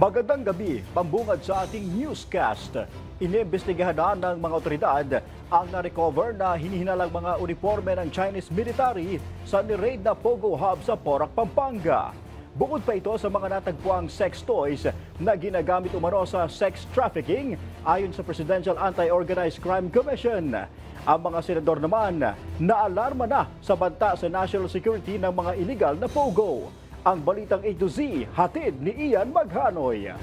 Magandang gabi, pambungad sa ating newscast. Inimbestigahan na ng mga otoridad ang na-recover na hinihinalang mga uniforme ng Chinese military sa ni-raid na Pogo Hub sa Porac, Pampanga. Bukod pa ito sa mga natagpuang sex toys na ginagamit umano sa sex trafficking ayon sa Presidential Anti-Organized Crime Commission. Ang mga senador naman naalarma na sa banta sa national security ng mga illegal na Pogo. Ang balitang A to Z, hatid ni Ian Maghanoy.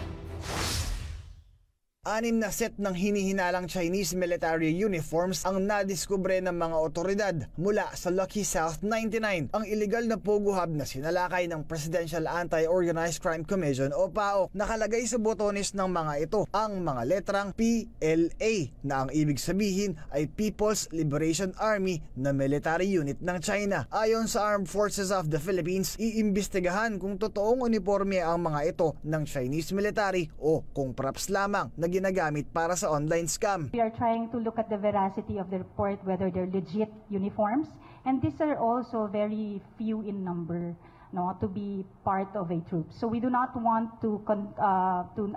6 na set ng hinihinalang Chinese military uniforms ang nadiskubre ng mga otoridad mula sa Lucky South 99, ang illegal na Pogo Hub na sinalakay ng Presidential Anti-Organized Crime Commission o PAO. Nakalagay sa botones ng mga ito ang mga letrang PLA na ang ibig sabihin ay People's Liberation Army na military unit ng China. Ayon sa Armed Forces of the Philippines, iimbestigahan kung totoong uniforme ang mga ito ng Chinese military o kung props lamang na ginagamit para sa online scam. We are trying to look at the veracity of the report, whether they're legit uniforms, and these are also very few in number, to be part of a troop. So we do not want to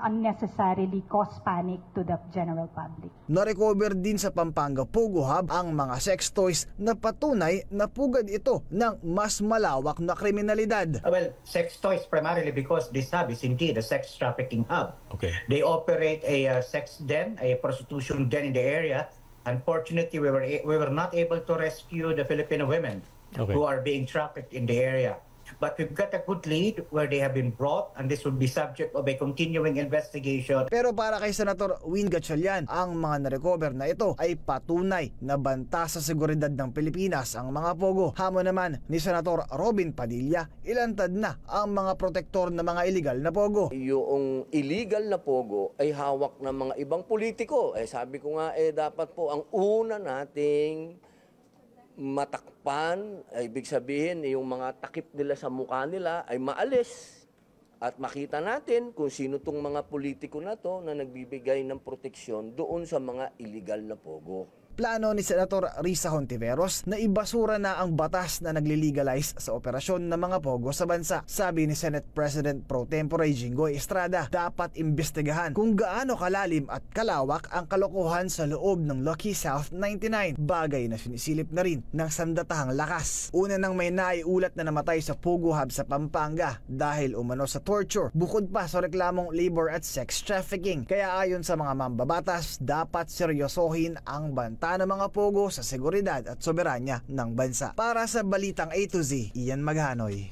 unnecessarily cause panic to the general public. Na-recover din sa Pampanga Pogo Hub ang mga sex toys na patunay na pugad ito ng mas malawak na kriminalidad. Well, sex toys primarily because this hub is indeed a sex trafficking hub. Okay. They operate a sex den, a prostitution den in the area. Unfortunately, we were not able to rescue the Filipino women who are being trafficked in the area. But we've got a good lead where they have been brought, and this will be subject of a continuing investigation. Pero para kay Senator Win Gatchalian, ang mga na-recover na ito ay patunay na banta sa seguridad ng Pilipinas ang mga Pogo. Hamon naman ni Senator Robin Padilla, ilantad na ang mga protektor ng mga illegal na Pogo. Yung illegal na Pogo ay hawak ng mga ibang politiko. Sabi ko nga, dapat po ang una nating matakpan, ibig sabihin yung mga takip nila sa mukha nila ay maalis at makita natin kung sino tong mga politiko na to na nagbibigay ng proteksyon doon sa mga illegal na Pogo. Plano ni Senator Risa Hontiveros na ibasura na ang batas na nagli-legalize sa operasyon ng mga Pogo sa bansa. Sabi ni Senate President Pro Tempore Jinggoy Estrada, dapat imbestigahan kung gaano kalalim at kalawak ang kalokohan sa loob ng Lucky South 99, bagay na sinisilip na rin ng sandatahang lakas. Una nang may naiulat na namatay sa Pogo Hub sa Pampanga dahil umano sa torture, bukod pa sa reklamong labor at sex trafficking. Kaya ayon sa mga mambabatas, dapat seryosohin ang banta ng mga Pogo sa seguridad at soberanya ng bansa. Para sa Balitang A to Z, Ian Maghanoy.